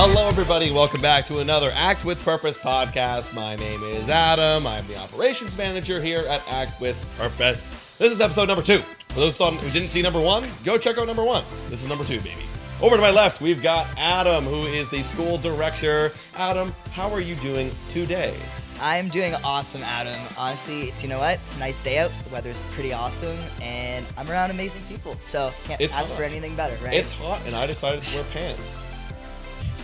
Hello, everybody. Welcome back to another Act with Purpose podcast. My name is Adam. I'm the operations manager here at Act with Purpose. This is episode number 2. For those who didn't see number 1, go check out number 1. This is number 2, baby. Over to my left, we've got Adam, who is the school director. Adam, how are you doing today? I'm doing awesome, Adam. Honestly, you know what? It's a nice day out. The weather's pretty awesome, and I'm around amazing people. So can't ask for anything better, right? It's hot, and I decided to wear pants.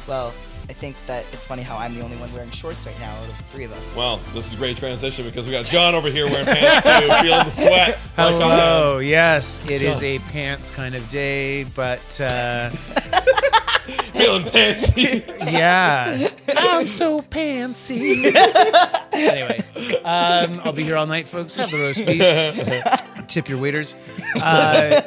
Well, I think that it's funny how I'm the only one wearing shorts right now out of the three of us. Well, this is a great transition because we got John over here wearing pants too, feeling the sweat. Hello, yes, it is a pants kind of day, but feeling pantsy. Yeah, I'm so pantsy. Anyway, I'll be here all night, folks. Have the roast beef. Tip your waiters. Yeah,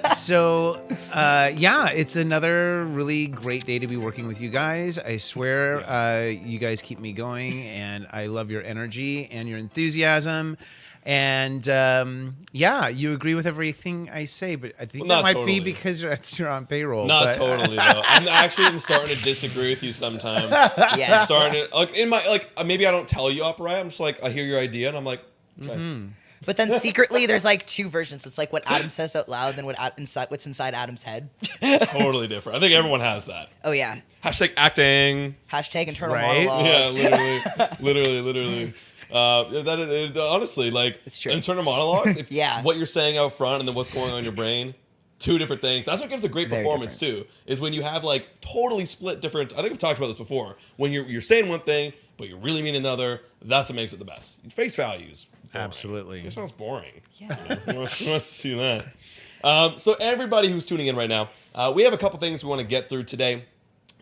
it's another really great day to be working with you guys. I swear, you guys keep me going, and I love your energy and your enthusiasm. And you agree with everything I say, but I think that might be because you're on payroll. Not totally, though. I'm starting to disagree with you sometimes. Yes. I'm starting to maybe I don't tell you upright. I'm just like, I hear your idea, and I'm like, okay. But then secretly, there's like two versions. It's like what Adam says out loud, and what's inside Adam's head. Totally different. I think everyone has that. Oh yeah. Hashtag acting. Hashtag internal Right? monologue. Yeah, literally. That is, honestly, like, It's true. internal monologues, Yeah. what you're saying out front and then what's going on in your brain, two different things. That's what gives a great Very performance too, is when you have like totally split different, I think we've talked about this before, when you're saying one thing, but you really mean another, that's what makes it the best. Face values. Boring. Absolutely. It sounds boring. Yeah. Who wants to see that? So everybody who's tuning in right now, we have a couple things we want to get through today.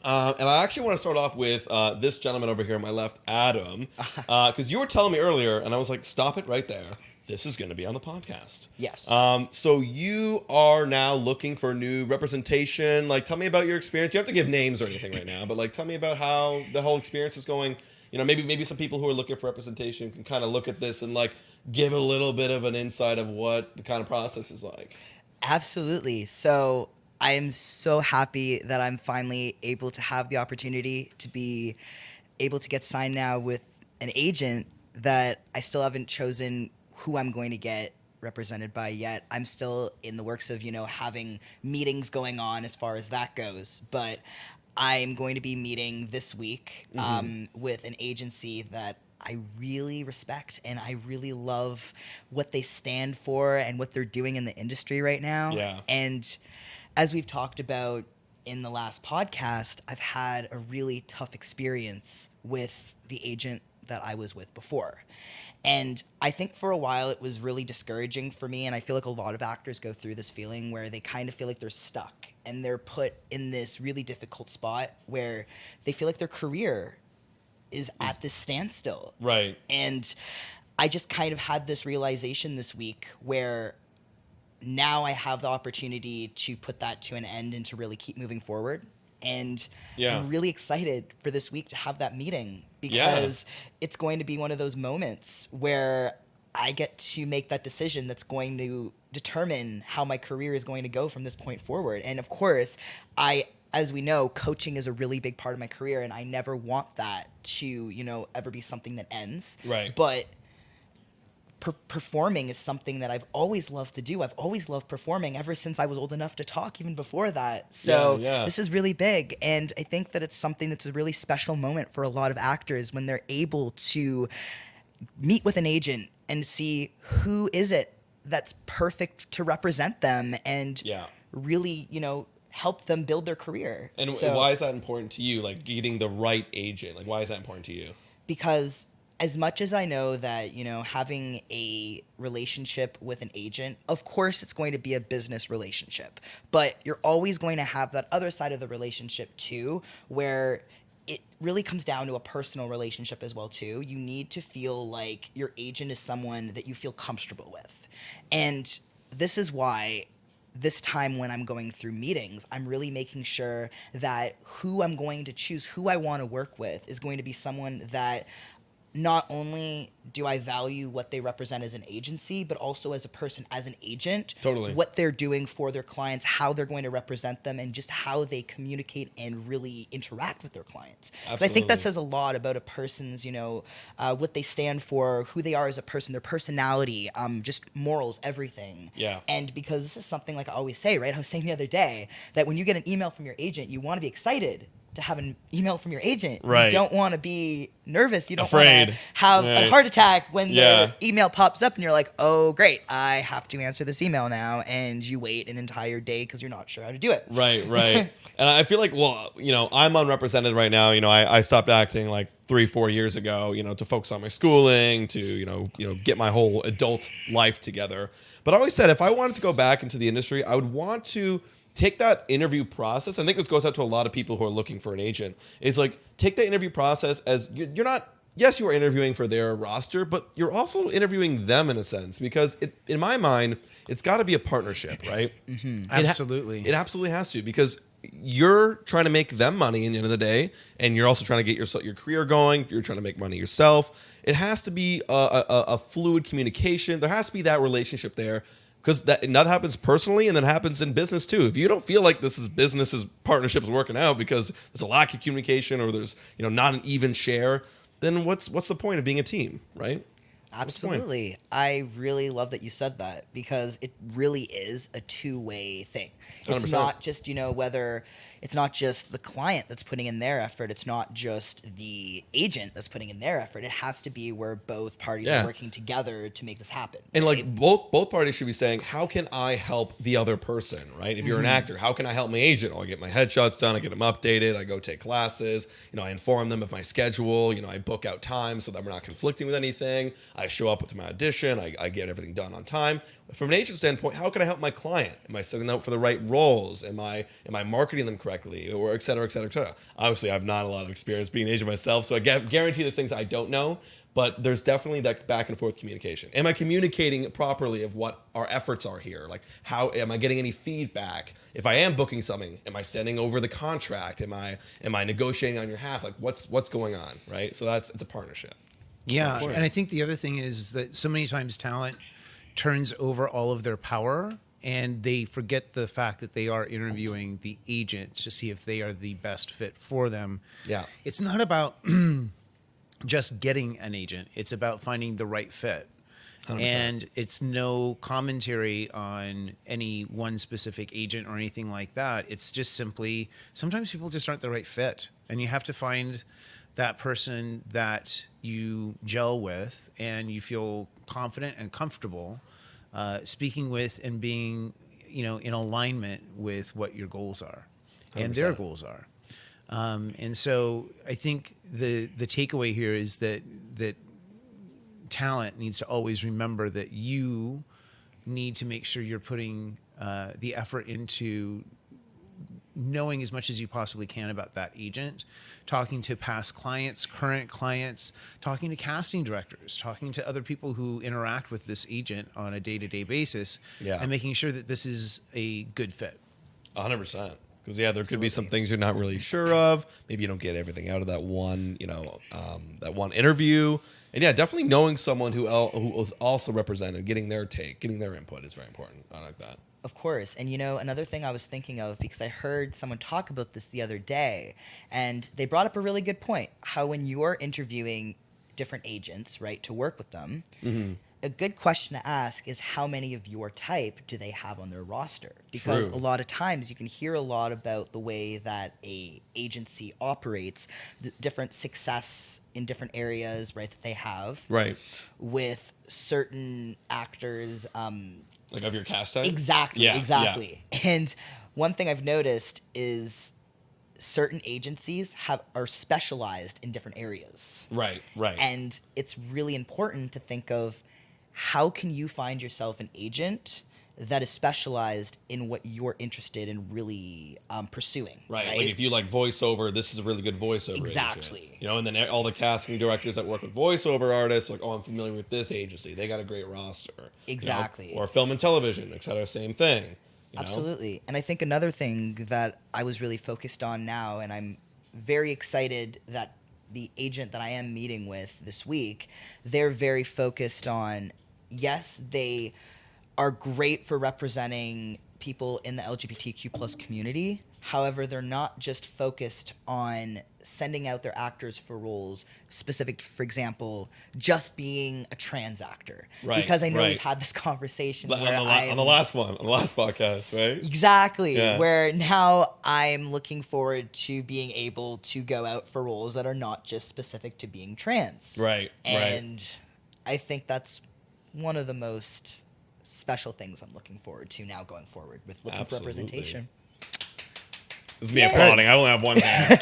And I actually want to start off with this gentleman over here on my left, Adam, because you were telling me earlier, and I was like, stop it right there. This is going to be on the podcast. Yes. So you are now looking for new representation. Like, tell me about your experience. You have to give names or anything right now, but like, tell me about how the whole experience is going. You know, maybe some people who are looking for representation can kind of look at this and like give a little bit of an insight of what the kind of process is like. Absolutely. So I am so happy that I'm finally able to have the opportunity to be able to get signed now with an agent that I still haven't chosen who I'm going to get represented by yet. I'm still in the works of, having meetings going on as far as that goes. But I'm going to be meeting this week with an agency that I really respect, and I really love what they stand for and what they're doing in the industry right now. Yeah. And as we've talked about in the last podcast, I've had a really tough experience with the agent that I was with before. And I think for a while it was really discouraging for me, and I feel like a lot of actors go through this feeling where they kind of feel like they're stuck and they're put in this really difficult spot where they feel like their career is at this standstill. Right. And I just kind of had this realization this week where now I have the opportunity to put that to an end and to really keep moving forward. And I'm really excited for this week to have that meeting because it's going to be one of those moments where I get to make that decision that's going to determine how my career is going to go from this point forward. And of course, as we know, coaching is a really big part of my career, and I never want that to, ever be something that ends. Right. But performing is something that I've always loved to do. I've always loved performing ever since I was old enough to talk, even before that. So this is really big. And I think that it's something that's a really special moment for a lot of actors when they're able to meet with an agent and see who is it that's perfect to represent them and really, help them build their career. And why is that important to you? Like getting the right agent, like why is that important to you? Because as much as I know that, having a relationship with an agent, of course it's going to be a business relationship, but you're always going to have that other side of the relationship too, where it really comes down to a personal relationship as well too. You need to feel like your agent is someone that you feel comfortable with. And this is why this time when I'm going through meetings, I'm really making sure that who I'm going to choose, who I want to work with, is going to be someone that not only do I value what they represent as an agency, but also as a person, as an agent. Totally. What they're doing for their clients, how they're going to represent them, and just how they communicate and really interact with their clients. So I think that Absolutely. says a lot about a person's, what they stand for, who they are as a person, their personality, just morals, everything. Yeah. And because this is something like I always say, right? I was saying the other day that when you get an email from your agent, you want to be excited to have an email from your agent. Right. You don't want to be nervous. You don't want Afraid. to have Right. a heart attack when Yeah. the email pops up and you're like, oh, great, I have to answer this email now. And you wait an entire day because you're not sure how to do it. Right. And I feel like, well, I'm unrepresented right now. I stopped acting like 3-4 years ago, to focus on my schooling, to, get my whole adult life together. But I always said if I wanted to go back into the industry, I would want to take that interview process. I think this goes out to a lot of people who are looking for an agent. Is like, take the interview process as you're not, yes, you are interviewing for their roster, but you're also interviewing them in a sense, because in my mind, it's got to be a partnership, right? Absolutely. It absolutely has to, because you're trying to make them money in the end of the day, and you're also trying to get your career going. You're trying to make money yourself. It has to be a fluid communication. There has to be that relationship there, because that happens personally, and then happens in business too. If you don't feel like business's partnerships working out because there's a lack of communication, or there's not an even share, then what's the point of being a team, right? Absolutely. I really love that you said that, because it really is a two-way thing. It's 100%. not just, whether it's not just the client that's putting in their effort. It's not just the agent that's putting in their effort. It has to be where both parties Yeah. are working together to make this happen. And right? like both parties should be saying, how can I help the other person, right? If you're an actor, how can I help my agent? I get my headshots done, I get them updated, I go take classes, I inform them of my schedule, I book out time so that we're not conflicting with anything. I show up to my audition, I get everything done on time. From an agent standpoint, how can I help my client? Am I setting them up for the right roles? Am I marketing them correctly? Or et cetera, et cetera, et cetera. Obviously, I have not a lot of experience being an agent myself, so I guarantee there's things I don't know. But there's definitely that back and forth communication. Am I communicating properly of what our efforts are here? Like, how am I getting any feedback? If I am booking something, am I sending over the contract? Am I negotiating on your behalf? Like, what's going on, right? So it's a partnership. Yeah, and I think the other thing is that so many times talent turns over all of their power, and they forget the fact that they are interviewing the agent to see if they are the best fit for them. Yeah. It's not about just getting an agent. It's about finding the right fit. 100%. And it's no commentary on any one specific agent or anything like that. It's just simply, sometimes people just aren't the right fit, and you have to find that person that you gel with and you feel confident and comfortable speaking with, and being, in alignment with what your goals are and their 100%. goals are. And so I think the takeaway here is that talent needs to always remember that you need to make sure you're putting the effort into knowing as much as you possibly can about that agent, talking to past clients, current clients, talking to casting directors, talking to other people who interact with this agent on a day-to-day basis, Yeah. and making sure that this is a good fit. 100%. Because there could be some things you're not really sure of. Maybe you don't get everything out of that one, that one interview. And yeah, definitely knowing someone who is also represented, getting their take, getting their input is very important. I like that. Of course. And another thing I was thinking of, because I heard someone talk about this the other day, and they brought up a really good point, how when you're interviewing different agents, right, to work with them, a good question to ask is how many of your type do they have on their roster? Because True. a lot of times you can hear a lot about the way that a agency operates, the different success in different areas, right, that they have. Right. With certain actors, Like of your cast type? Exactly, Yeah, exactly. And one thing I've noticed is certain agencies are specialized in different areas. Right. And it's really important to think of how can you find yourself an agent that is specialized in what you're interested in really pursuing. Right. Like if you like voiceover, this is a really good voiceover Exactly. agent. And then all the casting directors that work with voiceover artists, like, oh, I'm familiar with this agency. They got a great roster. Exactly. Or film and television, et cetera, same thing. Absolutely. And I think another thing that I was really focused on now, and I'm very excited that the agent that I am meeting with this week, they're very focused on, yes, they are great for representing people in the LGBTQ plus community. However, they're not just focused on sending out their actors for roles specific, for example, just being a trans actor. Right, because I know right. we've had this conversation on where the last podcast, right? Exactly. Yeah. Where now I'm looking forward to being able to go out for roles that are not just specific to being trans. Right. And I think that's one of the most special things I'm looking forward to now going forward with looking for representation. This is me applauding. I only have one hand.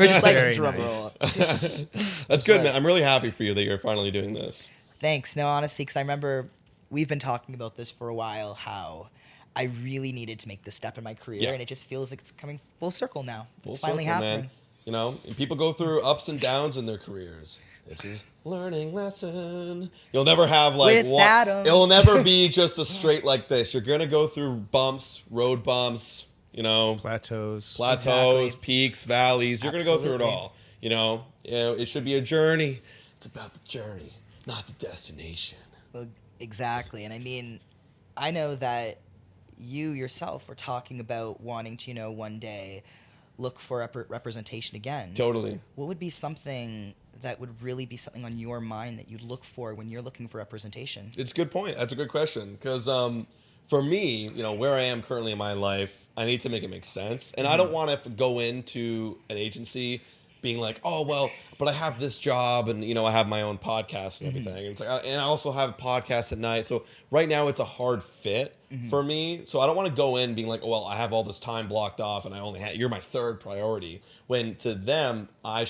We're just like Very drum nice. roll. That's good, man. I'm really happy for you that you're finally doing this. Thanks. No, honestly, because I remember we've been talking about this for a while, how I really needed to make this step in my career, and it just feels like it's coming full circle now. It's finally happening. Man. You know, and people go through ups and downs in their careers. This is learning lesson. You'll never have like With Adam. It'll never be just a straight like this. You're gonna go through bumps, road bumps. You know, Plateaus. Exactly. peaks, valleys. You're gonna go through it Absolutely. all. You know, it should be a journey. It's about the journey, not the destination. Well, exactly. And I mean, I know that you yourself were talking about wanting to, one day look for representation again. Totally. What would be something that would really be something on your mind that you'd look for when you're looking for representation? It's a good point. That's a good question. Because for me, where I am currently in my life, I need to make it make sense. And I don't want to go into an agency being like, oh, well, but I have this job and, I have my own podcast and everything. And it's like, and I also have podcasts at night. So right now it's a hard fit for me. So I don't want to go in being like, oh, well, I have all this time blocked off and I only you're my third priority. When to them, it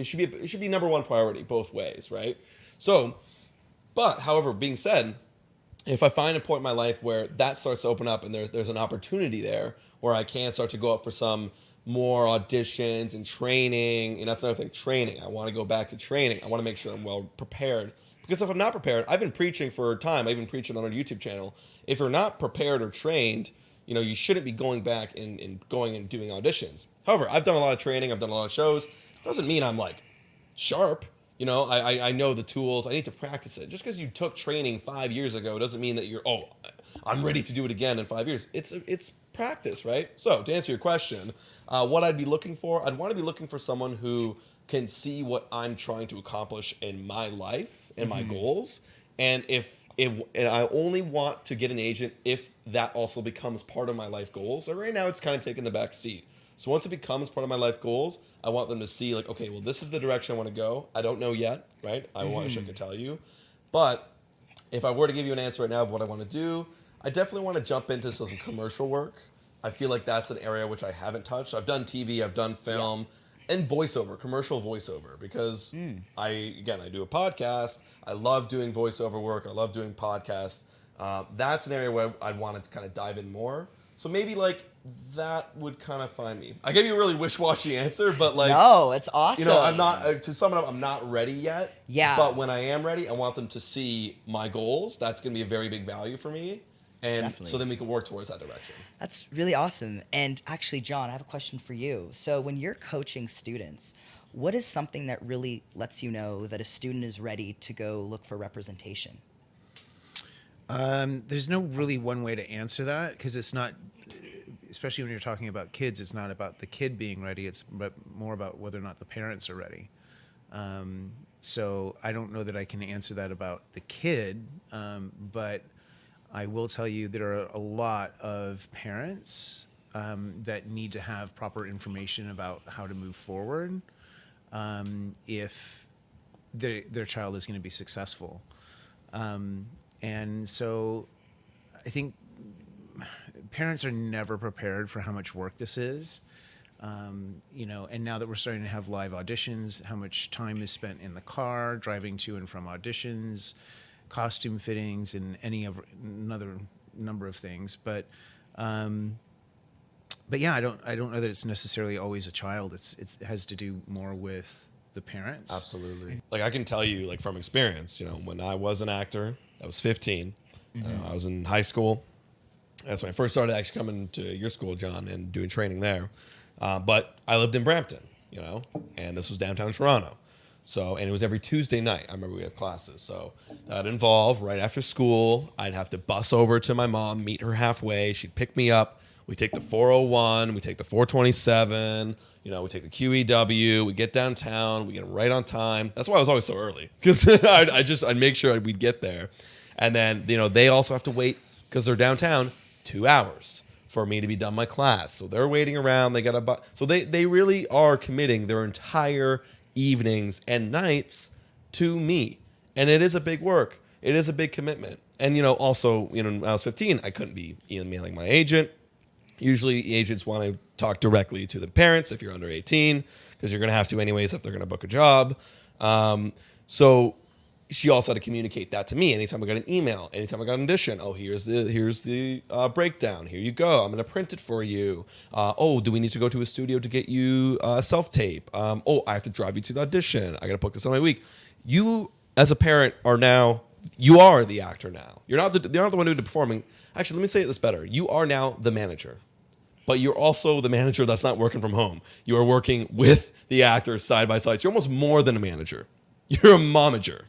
should be number one priority both ways. Right. So, but however, being said, if I find a point in my life where that starts to open up and there's an opportunity there where I can start to go up for some more auditions and training, and that's another thing, training. I want to go back to training. I want to make sure I'm well prepared. Because if I'm not prepared, I've been preaching for a time. I've been preaching on our YouTube channel. If you're not prepared or trained, you shouldn't be going back and going and doing auditions. However, I've done a lot of training. I've done a lot of shows. Doesn't mean I'm like sharp. I know the tools. I need to practice it. Just because you took training 5 years ago doesn't mean that I'm ready to do it again in 5 years. It's practice, right? So to answer your question, what I'd be looking for, I'd want to be looking for someone who can see what I'm trying to accomplish in my life and my goals. And and I only want to get an agent if that also becomes part of my life goals. So right now it's kind of taking the back seat. So once it becomes part of my life goals, I want them to see like, okay, well, this is the direction I want to go. I don't know yet, right? I wish I could tell you. But if I were to give you an answer right now of what I want to do, I definitely want to jump into some commercial work. I feel like that's an area which I haven't touched. I've done TV, I've done film, and voiceover, commercial voiceover, because I do a podcast. I love doing voiceover work. I love doing podcasts. That's an area where I'd want to kind of dive in more. So maybe like that would kind of find me. I gave you a really wish-washy answer, but like no, it's awesome. I'm not to sum it up. I'm not ready yet. Yeah. But when I am ready, I want them to see my goals. That's going to be a very big value for me, and Definitely. so then we can work towards that direction. That's really awesome. And actually, John, I have a question for you. So when you're coaching students, what is something that really lets you know that a student is ready to go look for representation? There's no really one way to answer that, because it's not, especially when you're talking about kids, it's not about the kid being ready. It's more about whether or not the parents are ready. So I don't know that I can answer that about the kid, but I will tell you there are a lot of parents that need to have proper information about how to move forward if their child is going to be successful. And so I think parents are never prepared for how much work this is. And now that we're starting to have live auditions, how much time is spent in the car, driving to and from auditions, costume fittings, and another number of things. But yeah, I don't know that it's necessarily always a child. It has to do more with the parents. Absolutely. Like I can tell you, like from experience, when I was an actor, I was 15. I was in high school. That's when I first started actually coming to your school, John, and doing training there. But I lived in Brampton. you know, and this was downtown Toronto. So, and it was every Tuesday night. I remember we had classes. So that involved right after school, I'd have to bus over to my mom, meet her halfway. She'd pick me up. We take the 401, we take the 427, you know, we take the QEW, we get downtown, we get right on time. That's why I was always so early, because I'd make sure we'd get there. And then, you know, they also have to wait, because they're downtown, 2 hours for me to be done my class. So they're waiting around. They got so they really are committing their entire evenings and nights to me. And it is a big work. It is a big commitment. And, you know, also, you know, when I was 15, I couldn't be emailing my agent. Usually agents want to talk directly to the parents if you're under 18, because you're going to have to anyways if they're going to book a job. So she also had to communicate that to me. Anytime I got an email, anytime I got an audition, oh, here's the breakdown. Here you go. I'm going to print it for you. Oh, do we need to go to a studio to get you self-tape? Oh, I have to drive you to the audition. I got to book this on my week. You, as a parent, you are the actor now. You're not the one doing the performing. Actually, let me say this better. You are now the manager. But you're also the manager that's not working from home. You are working with the actors side by side. So you're almost more than a manager. You're a momager.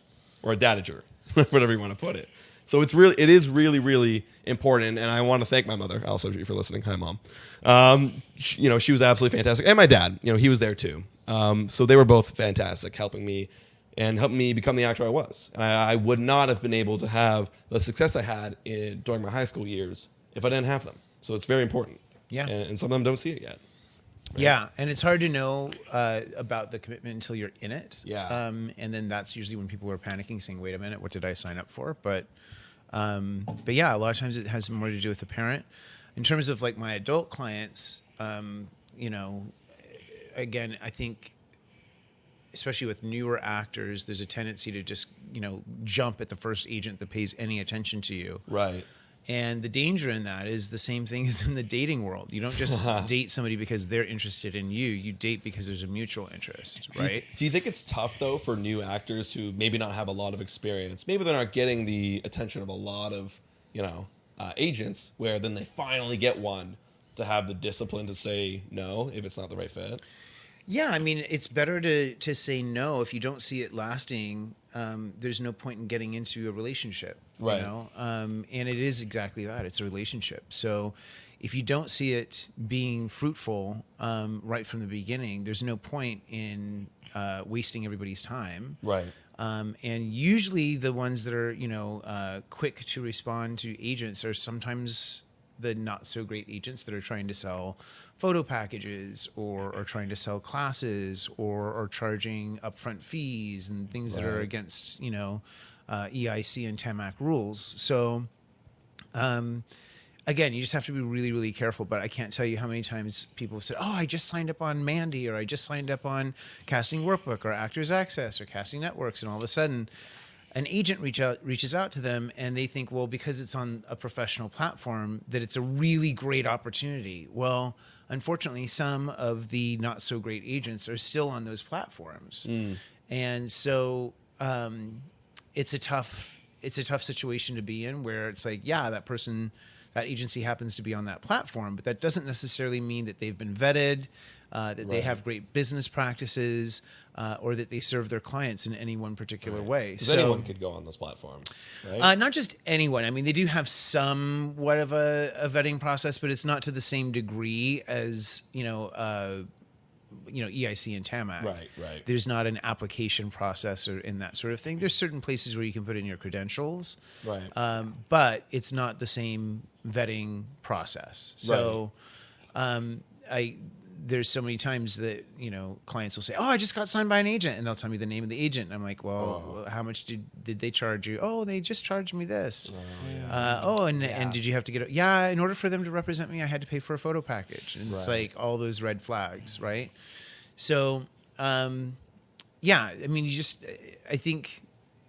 Or a dadager, whatever you want to put it. So it is really, really important. And I want to thank my mother, also, for listening. Hi, Mom. You know, she was absolutely fantastic. And my dad, you know, he was there too. So they were both fantastic, helping me become the actor I was. And I would not have been able to have the success I had during my high school years if I didn't have them. So it's very important. Yeah. And some of them don't see it yet. Right? Yeah, and it's hard to know about the commitment until you're in it. Yeah. And then that's usually when people are panicking, saying, "Wait a minute, what did I sign up for?" But yeah, a lot of times it has more to do with the parent. In terms of like my adult clients, you know, again, I think, especially with newer actors, there's a tendency to just, you know, jump at the first agent that pays any attention to you. Right. And the danger in that is the same thing as in the dating world. You don't just date somebody because they're interested in you. You date because there's a mutual interest, right? Do you think it's tough, though, for new actors who maybe not have a lot of experience? Maybe they're not getting the attention of a lot of, you know, agents, where then they finally get one to have the discipline to say no if it's not the right fit? Yeah, I mean, it's better to say no if you don't see it lasting. There's no point in getting into a relationship, right? You know? And it is exactly that. It's a relationship. So if you don't see it being fruitful right from the beginning, there's no point in wasting everybody's time. Right. And usually the ones that are, you know, quick to respond to agents are sometimes the not so great agents that are trying to sell photo packages or trying to sell classes or charging upfront fees and things that are against, you know, EIC and TAMAC rules. So, again, you just have to be really, really careful. But I can't tell you how many times people have said, "Oh, I just signed up on Mandy," or "I just signed up on Casting Workbook," or Actors Access, or Casting Networks, and all of a sudden an agent reaches out to them and they think, well, because it's on a professional platform, that it's a really great opportunity. Well, unfortunately, some of the not so great agents are still on those platforms. And so it's a tough situation to be in, where it's like, yeah, that agency happens to be on that platform, but that doesn't necessarily mean that they've been vetted, that they have great business practices, or that they serve their clients in any one particular way. So anyone could go on those platforms, right? Not just anyone. I mean, they do have somewhat of a vetting process, but it's not to the same degree as, EIC and TAMAC. Right. There's not an application process or in that sort of thing. There's certain places where you can put in your credentials, right? But it's not the same vetting process. So, there's so many times that, you know, clients will say, "Oh, I just got signed by an agent," and they'll tell me the name of the agent. And I'm like, "Well, how much did they charge you?" "Oh, they just charged me this." And did you have to get it? "Yeah, in order for them to represent me, I had to pay for a photo package." And it's like all those red flags, right? So, I mean, I think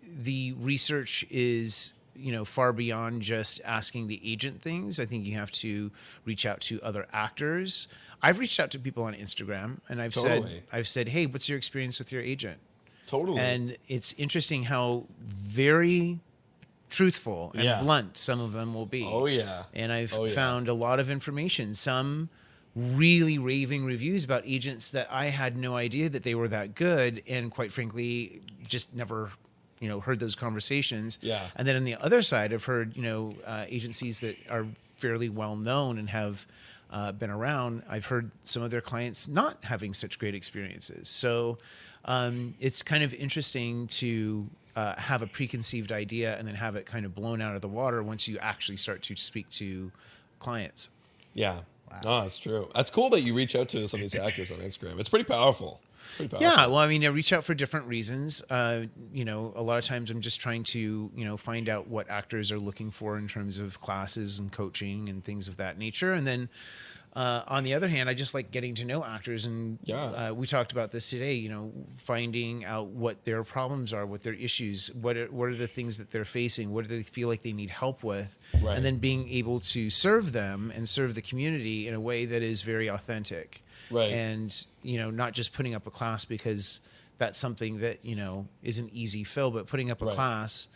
the research is, you know, far beyond just asking the agent things. I think you have to reach out to other actors. I've reached out to people on Instagram and I've said, "Hey, what's your experience with your agent?" Totally. And it's interesting how very truthful and blunt some of them will be. Oh yeah. And I've found a lot of information. Some really raving reviews about agents that I had no idea that they were that good, and quite frankly, just never, heard those conversations. Yeah. And then on the other side, I've heard, agencies that are fairly well known and have been around. I've heard some of their clients not having such great experiences. So it's kind of interesting to have a preconceived idea and then have it kind of blown out of the water once you actually start to speak to clients. Yeah. Wow. No, that's true. That's cool that you reach out to some of these actors on Instagram. It's pretty powerful. Yeah, well, I mean, I reach out for different reasons. A lot of times I'm just trying to, find out what actors are looking for in terms of classes and coaching and things of that nature. And then on the other hand, I just like getting to know actors. And we talked about this today, finding out what their problems are, what their issues, what are the things that they're facing, what do they feel like they need help with, and then being able to serve them and serve the community in a way that is very authentic. Right. And, not just putting up a class because that's something that, is an easy fill, but putting up a class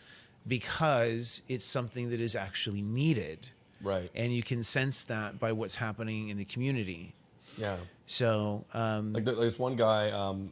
because it's something that is actually needed. Right. And you can sense that by what's happening in the community. Yeah. So, there's one guy,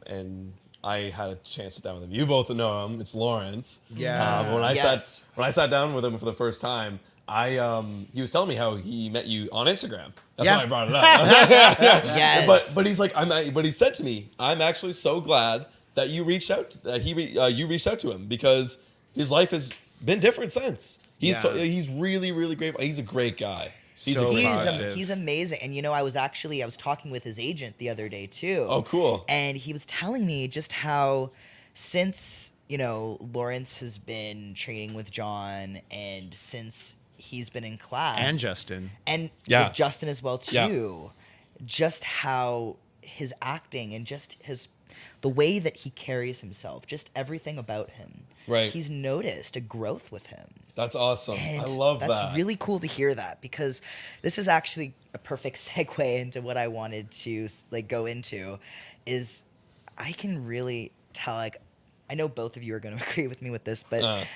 and I had a chance to sit down with him. You both know him. It's Lawrence. Yeah. When I sat down with him for the first time, he was telling me how he met you on Instagram. That's why I brought it up. Yes. But he's like, but he said to me, I'm actually so glad that you reached out, you reached out to him, because his life has been different since. He's really, really great. He's a great guy. He's amazing. And I was talking with his agent the other day too. Oh, cool. And he was telling me just how since, Lawrence has been training with John, and since he's been in class. And Justin. And with Justin as well too. Just how his acting and just the way that he carries himself, just everything about him. Right. He's noticed a growth with him. That's awesome. And I love that. That's really cool to hear that, because this is actually a perfect segue into what I wanted to go into. Is I can really tell, I know both of you are going to agree with me with this, but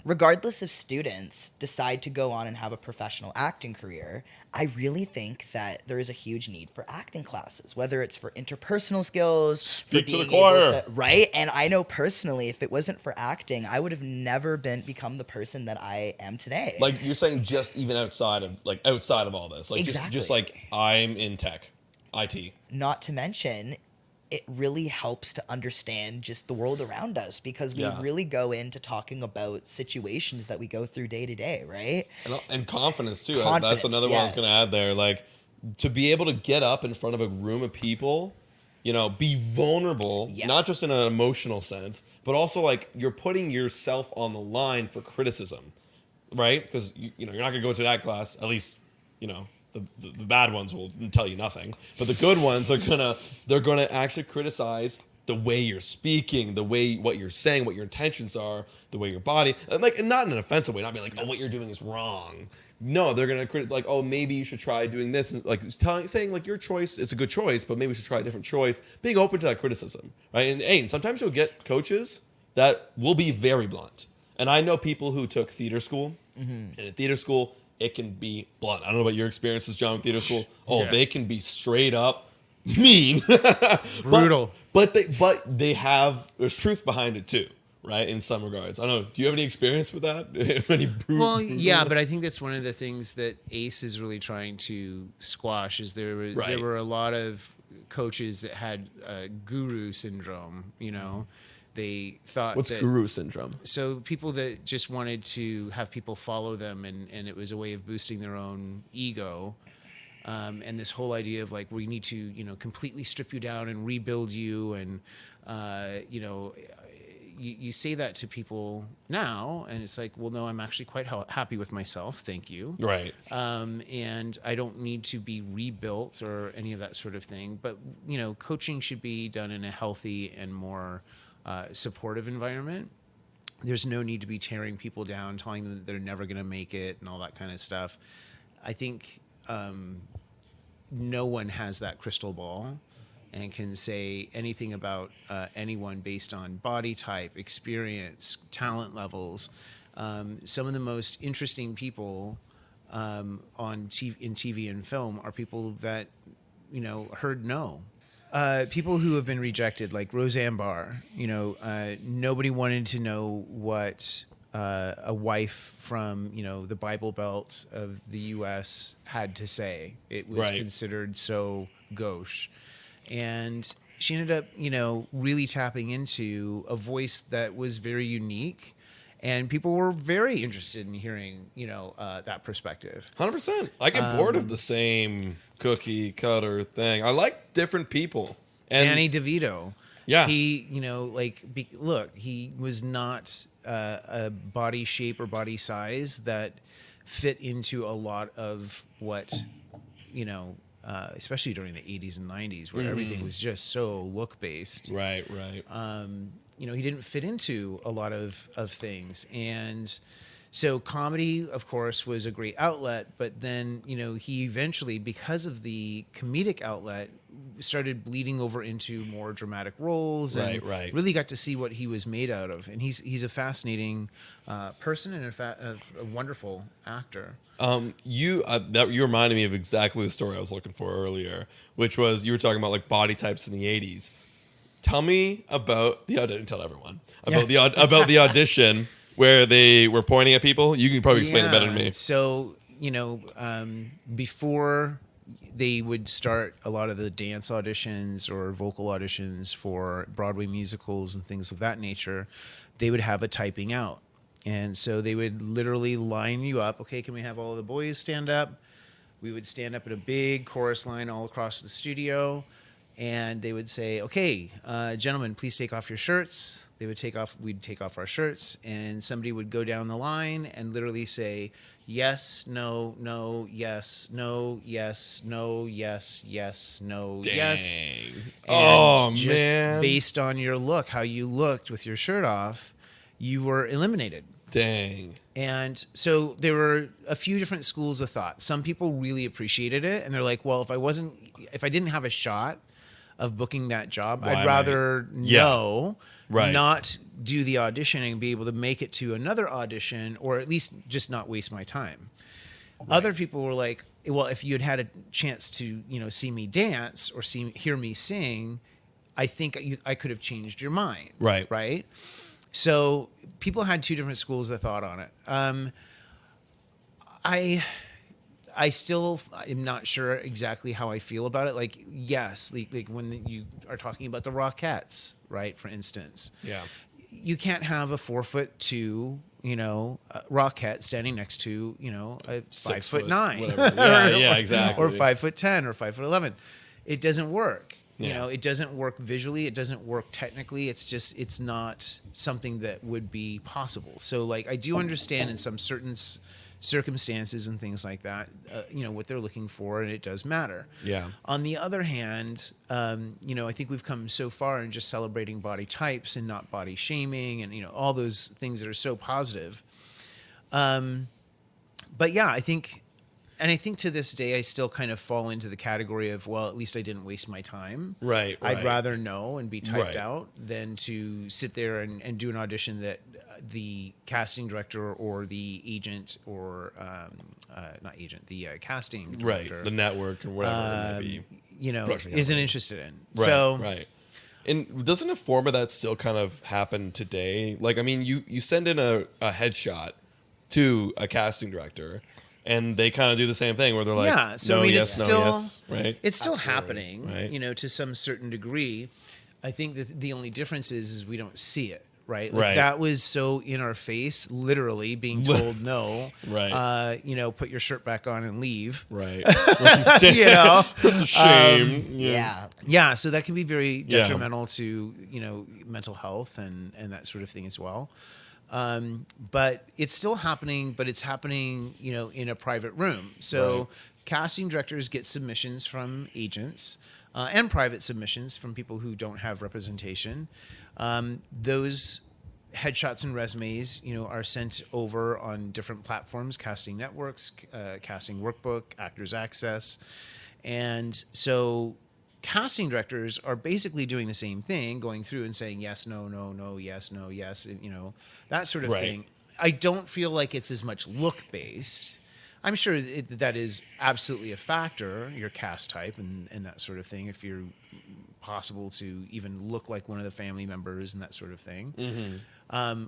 regardless if students decide to go on and have a professional acting career, I really think that there is a huge need for acting classes, whether it's for interpersonal skills, Speak for to being the choir. able to, right? And I know personally, if it wasn't for acting, I would have never become the person that I am today. Like you're saying, just even outside of all this, Exactly. just I'm in tech, IT. Not to mention, it really helps to understand just the world around us, because we really go into talking about situations that we go through day to day, right? And confidence too. Confidence, That's another one I was going to add there. Like, to be able to get up in front of a room of people, be vulnerable, not just in an emotional sense, but also you're putting yourself on the line for criticism, right? Because you're not going to go to that class, at least, the bad ones will tell you nothing, but the good ones they're gonna actually criticize the way you're speaking, what you're saying, what your intentions are, the way your body, and not in an offensive way, not being oh, what you're doing is wrong. No, they're gonna criticize oh, maybe you should try doing this, and saying your choice is a good choice, but maybe we should try a different choice. Being open to that criticism, right? And sometimes you'll get coaches that will be very blunt. And I know people who took theater school, and in theater school, it can be blunt. I don't know about your experiences, John, with theater school. Oh, they can be straight up mean. Brutal. But they have, there's truth behind it too, right? In some regards. I don't know. Do you have any experience with that? Yeah, but I think that's one of the things that ACE is really trying to squash. Is there were a lot of coaches that had guru syndrome, They thought what's guru syndrome? So people that just wanted to have people follow them, and it was a way of boosting their own ego. And this whole idea of we need to, completely strip you down and rebuild you. And, you say that to people now, and it's well, no, I'm actually quite happy with myself. Thank you. Right. And I don't need to be rebuilt or any of that sort of thing. But, coaching should be done in a healthy and more supportive environment. There's no need to be tearing people down, telling them that they're never going to make it and all that kind of stuff. I think no one has that crystal ball and can say anything about anyone based on body type, experience, talent levels. Some of the most interesting people in TV and film are people that heard no. People who have been rejected, like Roseanne Barr, nobody wanted to know what a wife from, the Bible Belt of the U.S. had to say. It was considered so gauche. And she ended up, really tapping into a voice that was very unique. And people were very interested in hearing, that perspective. 100%. I get bored of the same cookie cutter thing. I like different people. And Danny DeVito. Yeah. He, look, he was not a body shape or body size that fit into a lot of what, especially during the 80s and 90s where everything was just so look based. Right. He didn't fit into a lot of things. And so comedy, of course, was a great outlet. But then, he eventually, because of the comedic outlet, started bleeding over into more dramatic roles and really got to see what he was made out of. And he's a fascinating person and a wonderful actor. You reminded me of exactly the story I was looking for earlier, which was you were talking about like body types in the 80s. Tell me about the audition. Tell everyone about the audition where they were pointing at people. You can probably explain it better than me. So before they would start a lot of the dance auditions or vocal auditions for Broadway musicals and things of that nature, they would have a typing out. And so they would literally line you up. Okay, can we have all of the boys stand up? We would stand up in a big chorus line all across the studio. And they would say, okay, gentlemen, please take off your shirts. We'd take off our shirts. And somebody would go down the line and literally say, yes, no, no, yes, no, yes, no, yes, yes, no, Dang. Yes. And just man. based on your look, how you looked with your shirt off, you were eliminated. Dang. And so there were a few different schools of thought. Some people really appreciated it. And they're like, well, if I didn't have a shot of booking that job, I'd rather not do the audition and be able to make it to another audition, or at least just not waste my time. Other people were like, well, if you had a chance to, see me dance or hear me sing, I think I could have changed your mind. Right. So people had two different schools of thought on it. I still am not sure exactly how I feel about it. Like, yes, like when you are talking about the Rockettes, right? For instance, you can't have a 4'2", Rockette standing next to, a 5'9", whatever. Yeah, exactly. Or 5'10" or 5'11". It doesn't work. It doesn't work visually. It doesn't work technically. It's not something that would be possible. So, like, I do understand in some certain circumstances and things like that, what they're looking for, and it does matter. Yeah. On the other hand, I think we've come so far in just celebrating body types and not body shaming and, all those things that are so positive. But yeah, I think to this day, I still kind of fall into the category of, well, at least I didn't waste my time. Right. I'd rather know and be typed out than to sit there and do an audition that the casting director or the agent or not agent, the casting director, the network or whatever it may be, isn't interested in. Right. And doesn't a form of that still kind of happen today? Like, I mean, you send in a headshot to a casting director, and they kind of do the same thing where they're like, it's still right? It's still happening, right? To some certain degree. I think that the only difference is we don't see it. Right. That was so in our face, literally being told no. Right. Put your shirt back on and leave. Right. Shame. Yeah. So that can be very detrimental to, mental health and that sort of thing as well. But it's still happening, but it's happening, in a private room. So casting directors get submissions from agents and private submissions from people who don't have representation. Those headshots and resumes, are sent over on different platforms, casting networks, casting workbook, Actors Access. And so casting directors are basically doing the same thing, going through and saying, yes, no, no, no, yes, no, yes, and, that sort of thing. I don't feel like it's as much look-based. I'm sure that is absolutely a factor, your cast type and that sort of thing. If you're possible to even look like one of the family members and that sort of thing,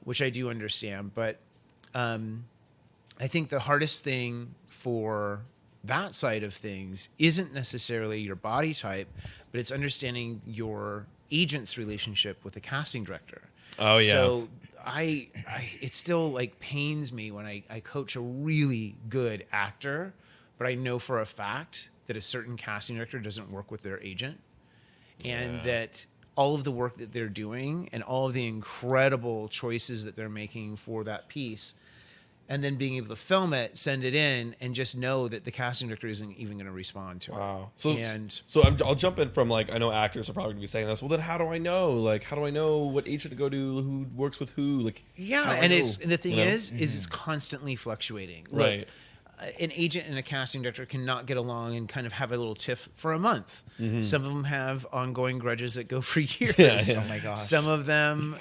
which I do understand. But I think the hardest thing for that side of things isn't necessarily your body type, but it's understanding your agent's relationship with the casting director. Oh, yeah. So I it still like pains me when I coach a really good actor, but I know for a fact that a certain casting director doesn't work with their agent, and that all of the work that they're doing and all of the incredible choices that they're making for that piece, and then being able to film it, send it in, and just know that the casting director isn't even going to respond to it. Wow. I'll jump in from like, I know actors are probably going to be saying this. Well, then how do I know? Like, how do I know what agent to go to? Who works with who? Like, yeah, how do I and know? the thing is it's constantly fluctuating. Look, Right. An agent and a casting director cannot get along and kind of have a little tiff for a month. Some of them have ongoing grudges that go for years. Yeah. Oh my gosh. Some of them,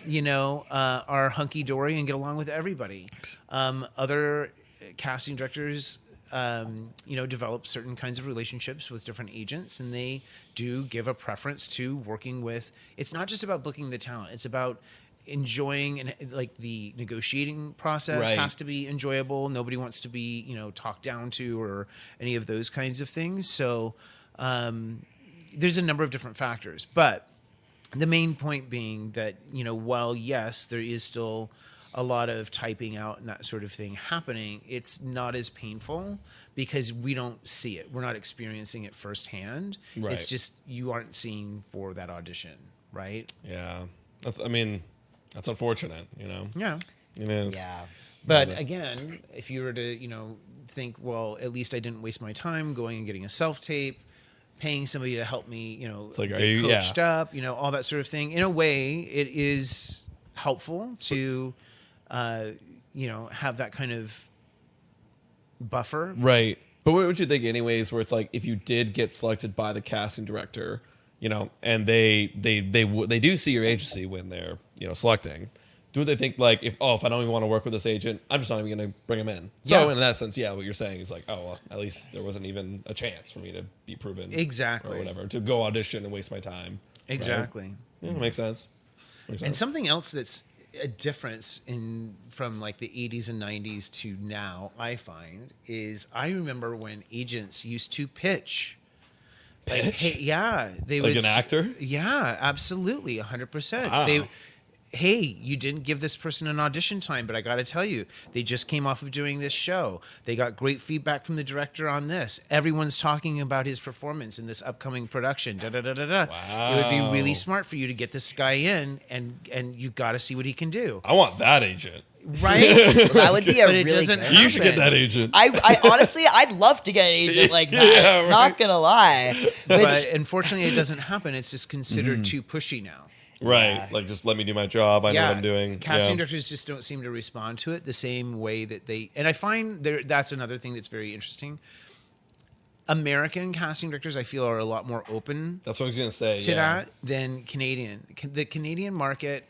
are hunky dory and get along with everybody. Other casting directors, develop certain kinds of relationships with different agents, and they do give a preference to working with. It's not just about booking the talent; it's about enjoying, and like the negotiating process Right. has to be enjoyable. Nobody wants to be, talked down to or any of those kinds of things. So there's a number of different factors, but the main point being that, while yes, there is still a lot of typing out and that sort of thing happening, it's not as painful because we don't see it. We're not experiencing it firsthand. Right. It's just you aren't seeing for that audition, right? Yeah. That's unfortunate, Yeah. It is. Yeah. But again, if you were to, think, well, at least I didn't waste my time going and getting a self-tape, paying somebody to help me, It's like, get are you- coached up, all that sort of thing. In a way, it is helpful to, have that kind of buffer. Right. But what would you think anyways, where it's like, if you did get selected by the casting director, and they do see your agency when they're, selecting, do they think like, if I don't even want to work with this agent, I'm just not even going to bring him in. So Yeah. in that sense, yeah, what you're saying is like, oh, well, at least there wasn't even a chance for me to be proven. Exactly. Or whatever, to go audition and waste my time. Right? Exactly. Yeah, makes sense. And something else that's a difference from like the 80s and 90s to now, I find, is I remember when agents used to pitch. Like, Pitch? hey, yeah, they Like would an actor? Yeah, absolutely, 100%. Wow. Hey, you didn't give this person an audition time, but I got to tell you, they just came off of doing this show. They got great feedback from the director on this. Everyone's talking about his performance in this upcoming production. Da da da da da. Wow. It would be really smart for you to get this guy in, and you've got to see what he can do. I want that agent. Right? That would be a But it really doesn't good. happen. You should get that agent. I honestly, I'd love to get an agent like that. Yeah, right. Not gonna lie. But unfortunately, it doesn't happen. It's just considered too pushy now. Right. Yeah. Like, just let me do my job. I know what I'm doing. Casting Yeah. directors just don't seem to respond to it the same way that they. And I find that's another thing that's very interesting. American casting directors, I feel, are a lot more open That's what I was going to say. to yeah. that than Canadian. The Canadian market,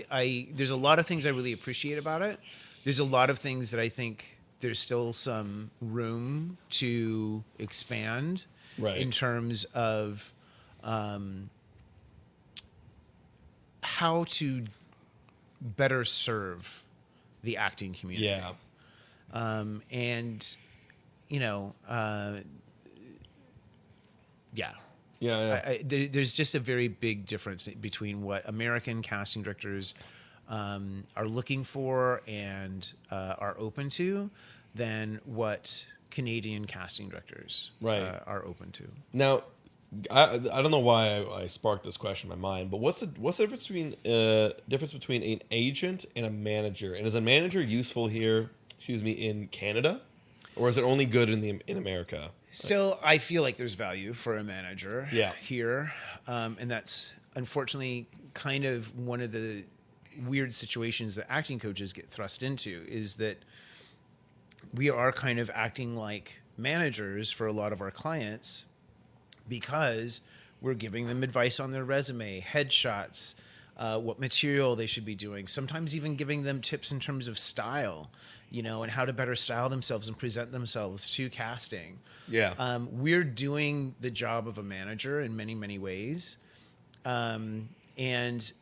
there's a lot of things I really appreciate about it. There's a lot of things that I think there's still some room to expand Right. in terms of how to better serve the acting community. Yeah. And, yeah. Yeah. There's just a very big difference between what American casting directors are looking for and are open to than what Canadian casting directors Right. are open to. Now, I don't know why I sparked this question in my mind, but what's the difference between an agent and a manager? And is a manager useful here? In Canada, or is it only good in America? So I feel like there's value for a manager Yeah. here. And that's unfortunately kind of one of the weird situations that acting coaches get thrust into, is that we are kind of acting like managers for a lot of our clients because we're giving them advice on their resume, headshots, what material they should be doing, sometimes even giving them tips in terms of style. and how to better style themselves and present themselves to casting. Yeah. We're doing the job of a manager in many, many ways. And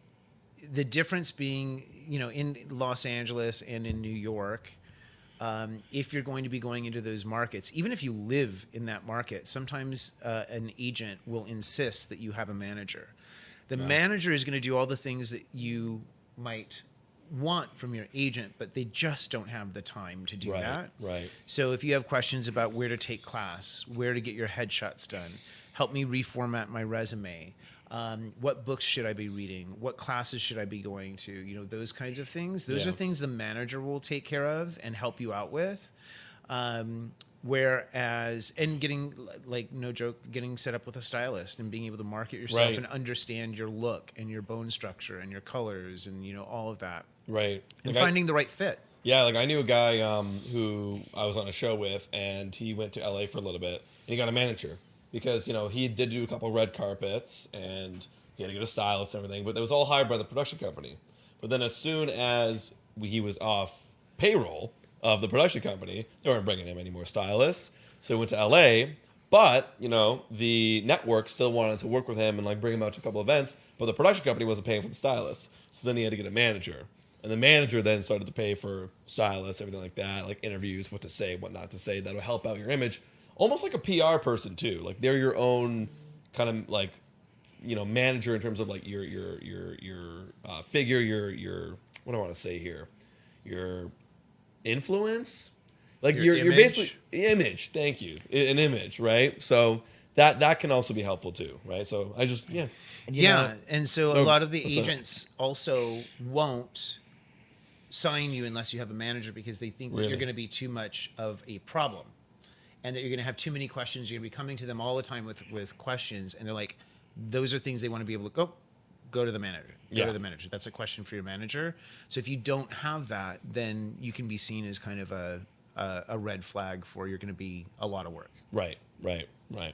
the difference being, in Los Angeles and in New York, if you're going to be going into those markets, even if you live in that market, sometimes an agent will insist that you have a manager. The manager is going to do all the things that you might want from your agent, but they just don't have the time to do that. Right. So if you have questions about where to take class, where to get your headshots done, help me reformat my resume, what books should I be reading, what classes should I be going to, those kinds of things. Those are things the manager will take care of and help you out with. Whereas, and getting, like, no joke, getting set up with a stylist and being able to market yourself and understand your look and your bone structure and your colors and, all of that. Right. And finding the right fit. Yeah, like I knew a guy who I was on a show with, and he went to LA for a little bit, and he got a manager because, he did do a couple red carpets, and he had to get a stylist and everything, but it was all hired by the production company. But then as soon as he was off payroll of the production company, they weren't bringing him any more stylists. So he went to LA, but, the network still wanted to work with him and, like, bring him out to a couple events, but the production company wasn't paying for the stylist. So then he had to get a manager. And the manager then started to pay for stylists, everything like that, like interviews, what to say, what not to say. That'll help out your image. Almost like a PR person too. Like they're your own kind of like, manager in terms of like your figure, your what do I want to say here, your influence, like you're basically image. Thank you, an image, right? So that can also be helpful too, right? So I just and so a lot of the agents also won't sign you unless you have a manager because they think that you're going to be too much of a problem and that you're going to have too many questions. You're going to be coming to them all the time with questions, and they're like, those are things they want to be able to go to the manager. Go to the manager. That's a question for your manager. So if you don't have that, then you can be seen as kind of a red flag for you're going to be a lot of work. Right. What are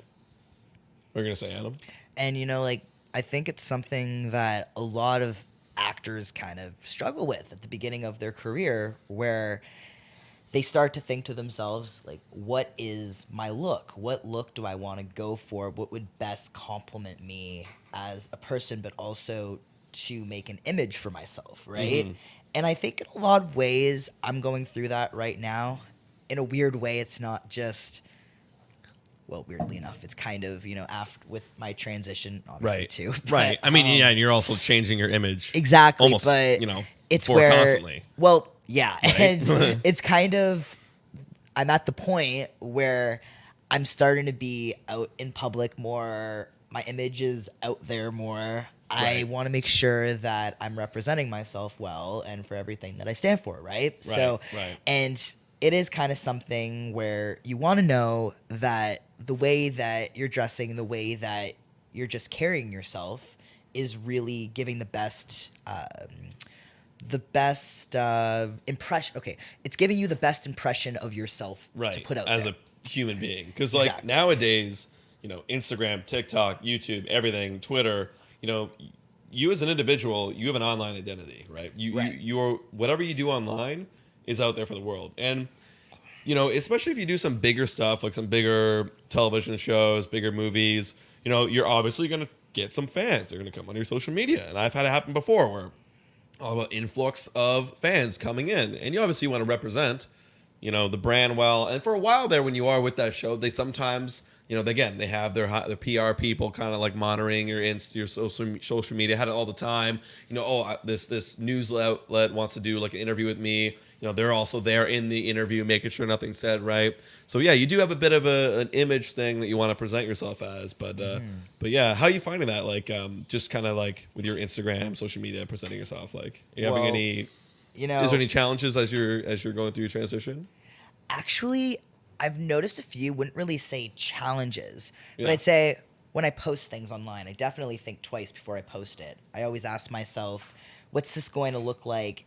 you going to say, Adam? And, I think it's something that a lot of actors kind of struggle with at the beginning of their career, where they start to think to themselves, like, what is my look? What look do I want to go for? What would best complement me as a person, but also to make an image for myself, right? Mm-hmm. And I think in a lot of ways, I'm going through that right now. In a weird way, it's not just... Well, weirdly enough, it's kind of, after with my transition, obviously, too. But, right. I mean, and you're also changing your image. Exactly. Almost, but it's more constantly. Well, yeah. Right? And it's kind of, I'm at the point where I'm starting to be out in public more. My image is out there more. Right. I want to make sure that I'm representing myself well and for everything that I stand for, right? And it is kind of something where you want to know that the way that you're dressing, the way that you're just carrying yourself is really giving the best impression. Okay, it's giving you the best impression of yourself to put out as there. A human being. Because like nowadays, Instagram, TikTok, YouTube, everything, Twitter, you as an individual, you have an online identity, right? You're whatever you do online is out there for the world. And, especially if you do some bigger stuff, like some bigger television shows, bigger movies, you're obviously going to get some fans. They're going to come on your social media. And I've had it happen before where all the influx of fans coming in. And you obviously want to represent, the brand well. And for a while there, when you are with that show, they sometimes... they have their PR people kind of like monitoring your social media. Had it all the time. This news outlet wants to do like an interview with me. They're also there in the interview, making sure nothing's said right. So yeah, you do have a bit of an image thing that you want to present yourself as. But yeah, how are you finding that? Like just kind of like with your Instagram, social media, presenting yourself. Like, are you having any? Is there any challenges as you're going through your transition? Actually, I've noticed a few. Wouldn't really say challenges, but I'd say when I post things online, I definitely think twice before I post it. I always ask myself, what's this going to look like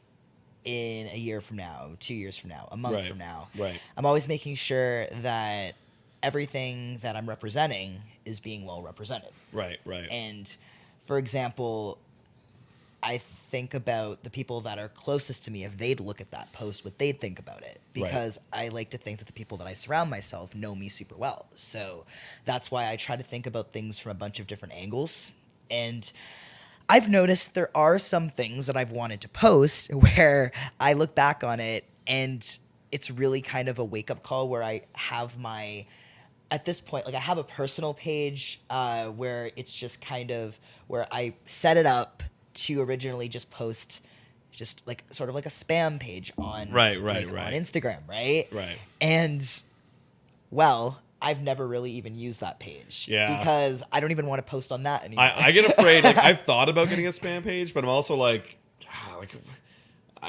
in a year from now, 2 years from now, a month from now? Right. I'm always making sure that everything that I'm representing is being well represented. Right. And for example, I think about the people that are closest to me, if they'd look at that post, what they'd think about it. Because I like to think that the people that I surround myself know me super well. So that's why I try to think about things from a bunch of different angles. And I've noticed there are some things that I've wanted to post where I look back on it and it's really kind of a wake-up call where I have at this point, like I have a personal page where it's just kind of where I set it up to originally just post just like sort of like a spam page on on Instagram, right? Right. And well, I've never really even used that page. Yeah. Because I don't even want to post on that anymore. I get afraid. Like I've thought about getting a spam page, but I'm also like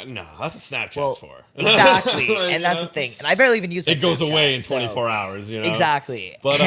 no, that's what Snapchat's for. Exactly. Like, and that's the thing. And I barely even use it goes Snapchat, away in 24 hours, you know? Exactly. But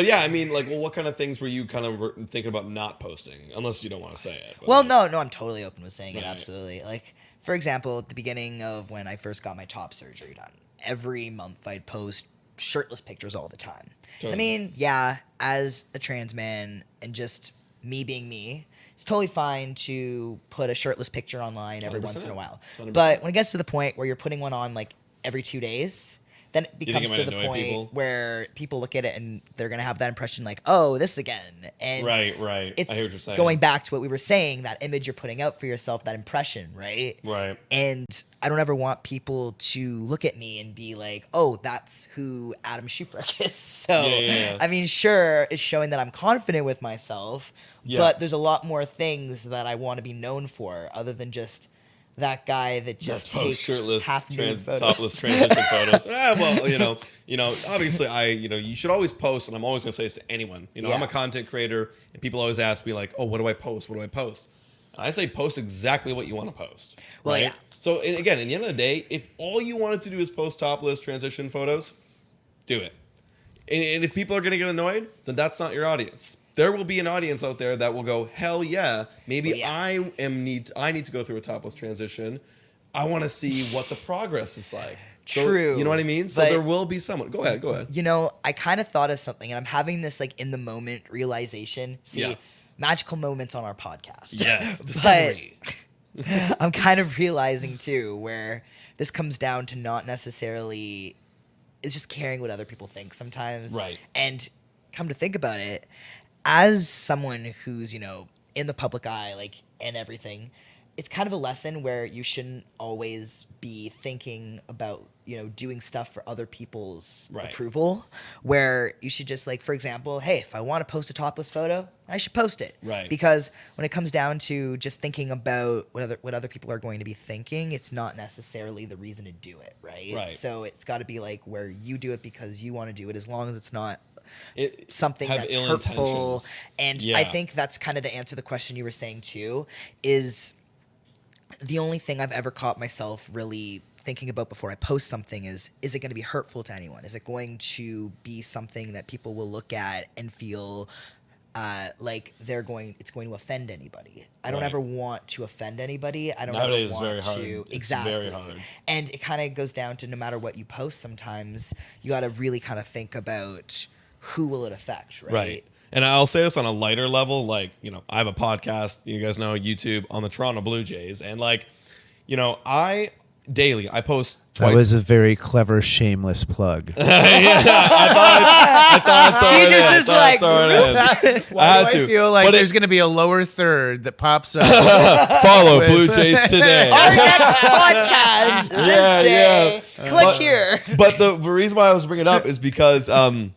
yeah, I mean, like, well, what kind of things were you kind of thinking about not posting? Unless you don't want to say it. Well, no, I'm totally open with saying it, Right. absolutely. Like, for example, at the beginning of when I first got my top surgery done, every month I'd post shirtless pictures all the time. Totally. I mean, yeah, as a trans man and just me being me, it's totally fine to put a shirtless picture online every 100%. once in a while. 100%. But when it gets to the point where you're putting one on like every 2 days, then it think becomes it to might the annoy point people? where people look at it and they're going to have that impression like, oh, this again. And Right. it's I hear what you're saying. going back to what we were saying, that image you're putting out for yourself, that impression, right? Right. And I don't ever want people to look at me and be like, oh, that's who Adam Schuprick is. So, Yeah. I mean, sure, it's showing that I'm confident with myself, Yeah. but there's a lot more things that I want to be known for other than just that guy that just takes shirtless, half nude photos. topless transition photos. Well, you know, obviously, you should always post, and I'm always gonna say this to anyone. You know, I'm Yeah. a content creator, and people always ask me like, "Oh, what do I post? What do I post?" And I say, post exactly what you want to post. Well, right? yeah. So, and again, at the end of the day, if all you wanted to do is post topless transition photos, do it. And if people are gonna get annoyed, then that's not your audience. There will be an audience out there that will go, hell yeah, maybe Well, yeah. I need to go through a topless transition. I want to see what the progress is like. So, True. you know what I mean? So But- there will be someone. Go ahead. You know, I kind of thought of something, and I'm having this like in the moment realization. See, Yeah. magical moments on our podcast. Yes. But Discovery. I'm kind of realizing too where this comes down to not necessarily, it's just caring what other people think sometimes. Right. And come to think about it, as someone who's, you know, in the public eye, like, and everything, it's kind of a lesson where you shouldn't always be thinking about, you know, doing stuff for other people's Right. approval, where you should just, like, for example, hey, if I want to post a topless photo, I should post it. Right. Because when it comes down to just thinking about what other people are going to be thinking, it's not necessarily the reason to do it, right? Right. So it's got to be like where you do it because you want to do it, as long as it's not It something have that's ill hurtful. intentions. And Yeah. I think that's kind of to answer the question you were saying too, is the only thing I've ever caught myself really thinking about before I post something is it going to be hurtful to anyone? Is it going to be something that people will look at and feel like it's going to offend anybody? I don't Right. ever want to offend anybody. I don't Nowadays, ever it's want very to hard. It's exactly. very hard. And it kind of goes down to no matter what you post, sometimes you got to really kind of think about who will it affect, Right. And I'll say this on a lighter level, like, you know, I have a podcast, you guys know, YouTube, on the Toronto Blue Jays. And like, you know, I post twice. That was a very clever, shameless plug. I thought I'd throw He it just in. is I like, thought I'd throw it in. I had I to. feel like But there's going to be a lower third that pops up. follow Blue Jays today. our next podcast this Yeah, day. yeah. Click But- here. But the reason why I was bringing it up is because, I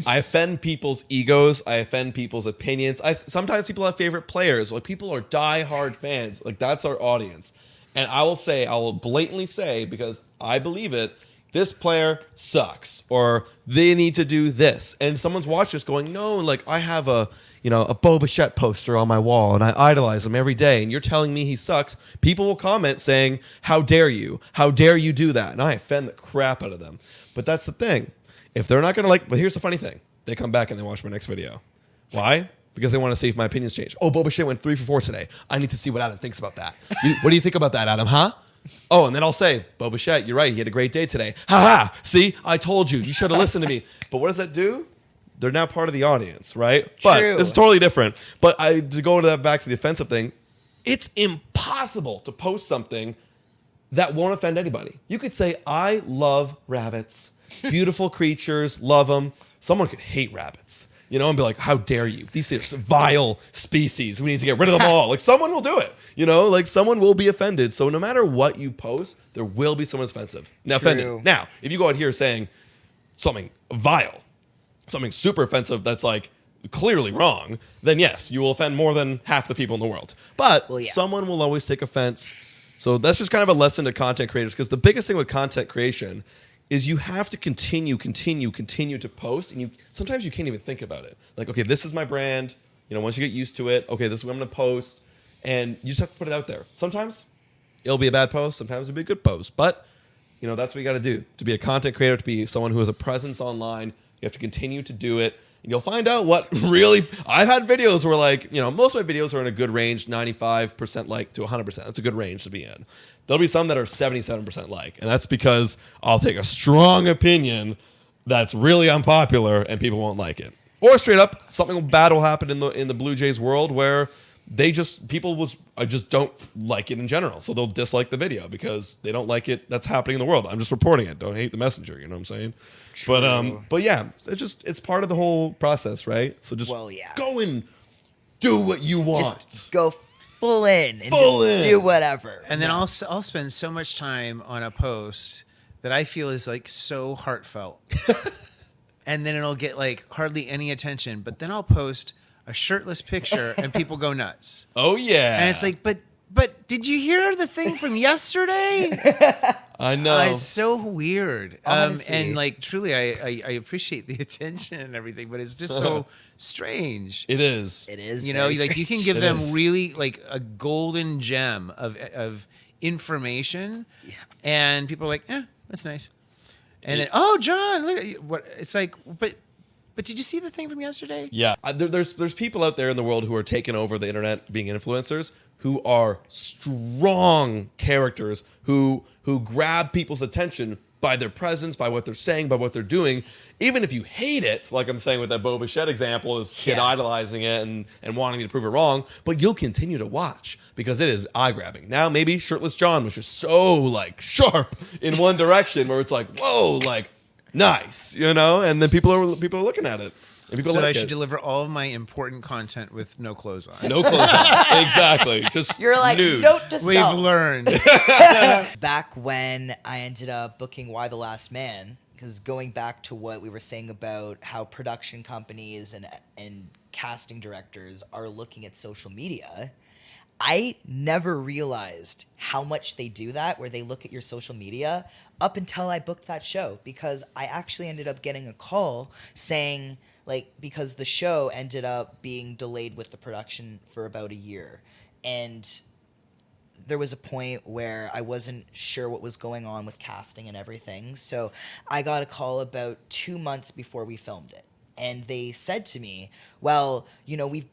offend people's egos. I offend people's opinions. Sometimes people have favorite players. Like, people are diehard fans. Like, that's our audience. And I will blatantly say, because I believe it, this player sucks, or they need to do this. And someone's watching this going, no, like, I have a Bo Bichette poster on my wall and I idolize him every day, and you're telling me he sucks. People will comment saying, how dare you? How dare you do that? And I offend the crap out of them. But that's the thing. If they're not going to like, but here's the funny thing. They come back and they watch my next video. Why? Because they want to see if my opinions change. Oh, Bo Bichette went 3 for 4 today. I need to see what Adam thinks about that. What do you think about that, Adam, huh? Oh, and then I'll say, Bo Bichette, you're right. He had a great day today. Ha ha. See, I told you. You should have listened to me. But what does that do? they're now part of the audience, right? But True. it's totally different. But to go to that back to the offensive thing, it's impossible to post something that won't offend anybody. You could say, I love rabbits, beautiful creatures, love them. Someone could hate rabbits, you know, and be like, how dare you? These are vile species. We need to get rid of them all. Like, someone will do it, you know, like someone will be offended. So no matter what you post, there will be someone offensive. Now, True. offended. Now, if you go out here saying something vile, something super offensive that's like clearly wrong, then yes, you will offend more than half the people in the world. But someone will always take offense. So that's just kind of a lesson to content creators, because the biggest thing with content creation is you have to continue to post, and sometimes you can't even think about it. Like, okay, this is my brand. You know, once you get used to it, okay, this is what I'm going to post, and you just have to put it out there. Sometimes it'll be a bad post, sometimes it'll be a good post, but you know, that's what you got to do. To be a content creator, to be someone who has a presence online, you have to continue to do it. And you'll find out what really... I've had videos where, like, you know, most of my videos are in a good range, 95% like to 100%. That's a good range to be in. There'll be some that are 77% like. And that's because I'll take a strong opinion that's really unpopular and people won't like it. Or straight up, something bad will happen in the Blue Jays world where people just don't like it in general. So they'll dislike the video because they don't like it. That's happening in the world. I'm just reporting it. Don't hate the messenger. You know what I'm saying? True. But yeah, it's part of the whole process, right? So just go and do what you want. Just go full in and do whatever. And then I'll spend so much time on a post that I feel is like so heartfelt. And then it'll get like hardly any attention. But then I'll post a shirtless picture and people go nuts. Oh yeah. And it's like, but did you hear the thing from yesterday? I know. It's so weird. And like truly I appreciate the attention and everything, but it's just so strange. It is. You know, like you can give them really like a golden gem of information, and people are like, that's nice. And then, oh, John, look at you. What it's like, But did you see the thing from yesterday? Yeah. There's people out there in the world who are taking over the internet, being influencers, who are strong characters who grab people's attention by their presence, by what they're saying, by what they're doing. Even if you hate it, like I'm saying with that Boba Fett example, this kid idolizing it and wanting to prove it wrong, but you'll continue to watch because it is eye-grabbing. Now, maybe Shirtless John was just so like sharp in one direction where it's like, whoa, like, nice, you know, and then people are looking at it. And people so like I should deliver all of my important content with no clothes on. No clothes on. Exactly. Just you're like, nude. note to We've self. learned. Back when I ended up booking Why the Last Man, because going back to what we were saying about how production companies and casting directors are looking at social media, I never realized how much they do that, where they look at your social media, up until I booked that show, because I actually ended up getting a call saying, like, because the show ended up being delayed with the production for about a year. And there was a point where I wasn't sure what was going on with casting and everything. So I got a call about 2 months before we filmed it. And they said to me, well, you know, we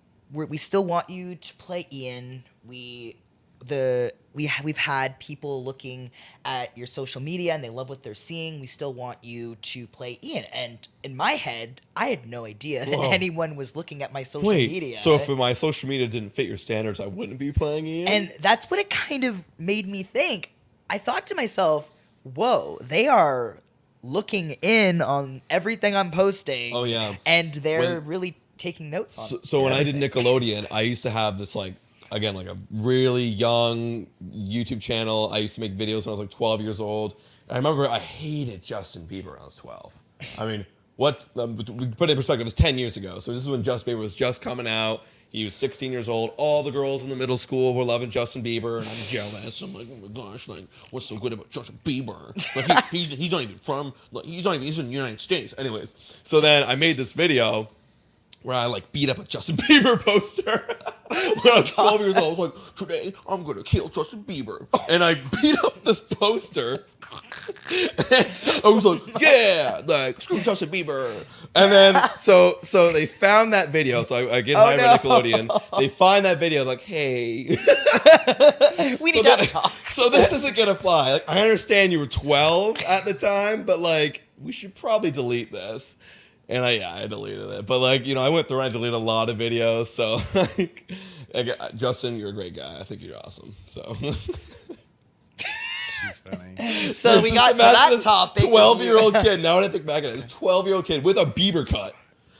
still want you to play Ian. We've had people looking at your social media and they love what they're seeing. We still want you to play Ian. And in my head, I had no idea that anyone was looking at my social media. So if my social media didn't fit your standards, I wouldn't be playing Ian? And that's what it kind of made me think. I thought to myself, whoa, they are looking in on everything I'm posting. Oh, yeah. And they're really taking notes on it. So when I did Nickelodeon, I used to have this, like, again, like a really young YouTube channel. I used to make videos when I was like 12 years old. I remember I hated Justin Bieber when I was 12. I mean, what, we put it in perspective, it was 10 years ago. So this is when Justin Bieber was just coming out. He was 16 years old. All the girls in the middle school were loving Justin Bieber, and I'm jealous. I'm like, oh my gosh, like, what's so good about Justin Bieber? Like, he's not even from, like, he's in the United States. Anyways, so then I made this video where I like beat up a Justin Bieber poster when I was 12 years old. I was like, today I'm going to kill Justin Bieber. And I beat up this poster. And I was like, yeah, like, screw Justin Bieber. And then, so they found that video. So I get hired by Nickelodeon. They find that video, like, hey. We need to have a talk. So this isn't going to fly. Like, I understand you were 12 at the time, but like, we should probably delete this. And I deleted it. But like, I went through and I deleted a lot of videos. So like, Justin, you're a great guy. I think you're awesome. So. Funny. So we got to that topic. 12-year-old kid. Now when I think back at it, this 12-year-old kid with a Bieber cut.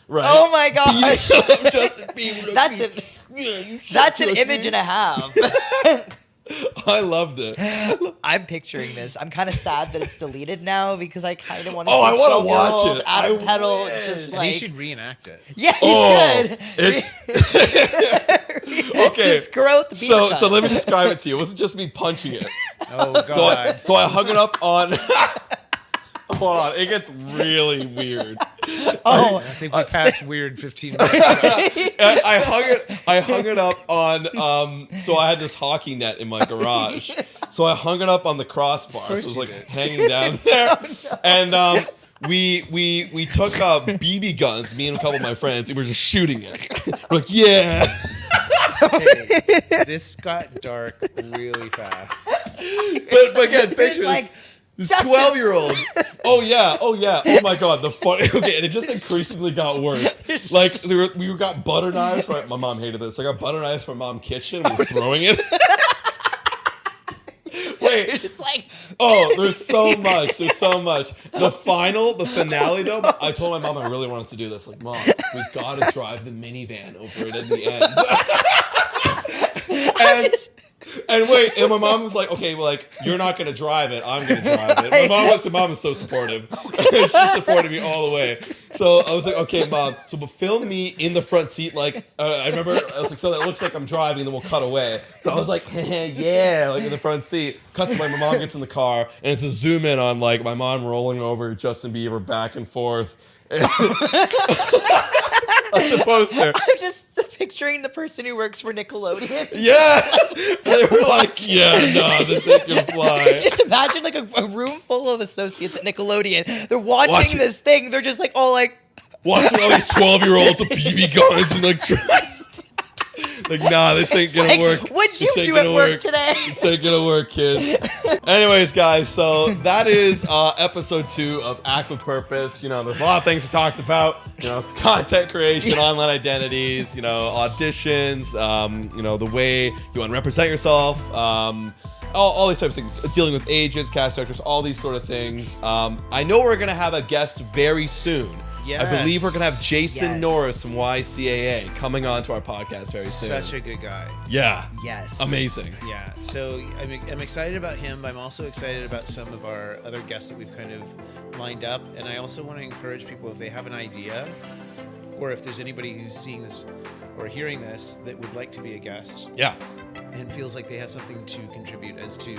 Right. Oh my gosh. Justin Bieber. That's an image and a half. I loved it. I'm picturing this. I'm kind of sad that it's deleted now because I kind of want to. Oh, I want to watch it. Adam I Peddle wish. just He like. should reenact it. Yeah, he should. It's okay. Just grow out the beaver cut. So let me describe it to you. It wasn't just me punching it. Oh God. So I hung it up on. Hold on, it gets really weird. Oh, I think we passed weird 15 minutes. I hung it up on. So I had this hockey net in my garage. So I hung it up on the crossbar. So it was like hanging down there. And we took BB guns, me and a couple of my friends, and we were just shooting it. We're like, yeah. Okay, this got dark really fast. But again, picture like, this 12-year-old. Oh yeah. Oh my God. The funny. Okay, and it just increasingly got worse. Like we got butter knives. Right, my mom hated this. I got butter knives from mom's kitchen. We were throwing it. Wait. it's like. Oh, there's so much. There's so much. The finale though. I told my mom I really wanted to do this. Like, Mom, we gotta drive the minivan over it in the end. And wait, and my mom was like, okay, well, like, you're not going to drive it. I'm going to drive it. My mom was so supportive. She supported me all the way. So I was like, okay, Mom, so but film me in the front seat. Like, I remember, I was like, so that looks like I'm driving, and then we'll cut away. So I was like, yeah, like in the front seat. Cuts away, my mom gets in the car, and it's a zoom in on, like, my mom rolling over Justin Bieber back and forth. That's the poster. I'm just picturing the person who works for Nickelodeon. Yeah, they were like, yeah, no, this ain't gonna fly. Just imagine like a room full of associates at Nickelodeon. They're watching this thing. They're just like all like watching all these 12-year-olds with BB guns and like, like, nah, this ain't gonna work. What'd you do at work today? This ain't gonna work, kid. Anyways, guys, so that is episode 2 of Act with Purpose. There's a lot of things we talked about. Content creation, online identities, auditions, the way you want to represent yourself, all these types of things, dealing with agents, cast directors, all these sort of things. I know we're gonna have a guest very soon. Yes. I believe we're gonna have Jason Norris from YCAA coming on to our podcast very soon. Such a good guy. Yeah. Yes. Amazing. Yeah. So I'm excited about him. But I'm also excited about some of our other guests that we've kind of lined up. And I also want to encourage people, if they have an idea, or if there's anybody who's seeing this or hearing this that would like to be a guest. Yeah. And feels like they have something to contribute as to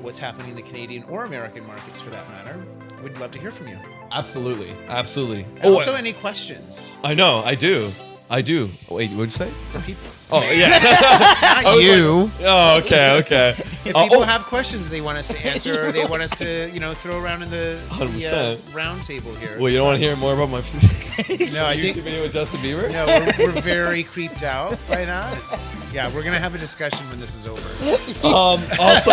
what's happening in the Canadian or American markets for that matter. We'd love to hear from you. Absolutely. Absolutely. And also any questions. I know. I do. Wait, what'd you say? For people. Oh, yeah. Not you. Oh, okay. If people have questions they want us to answer, or they want us to, throw around in the 100%. Round table here. Well, you don't want to hear more about my No, I YouTube think video with Justin Bieber? no, we're very creeped out by that. Yeah, we're gonna have a discussion when this is over. Also,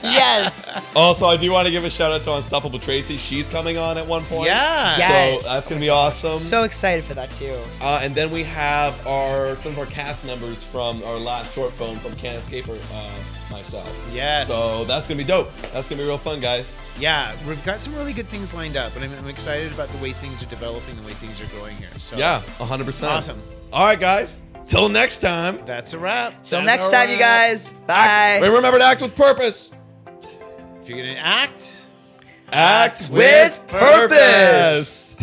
Yes. also, I do want to give a shout out to Unstoppable Tracy. She's coming on at one point. Yeah. Yes. So that's gonna be awesome. So excited for that too. And then we have some of our cast members from our last short film from Can Escaper, myself. Yes. So that's gonna be dope. That's gonna be real fun, guys. Yeah, we've got some really good things lined up, and I'm excited about the way things are developing, the way things are going here. So Yeah, 100%. Awesome. All right, guys. Till next time. That's a wrap. Till That's next all time, you right. guys. Bye. Remember to act with purpose. If you're gonna act Act with purpose.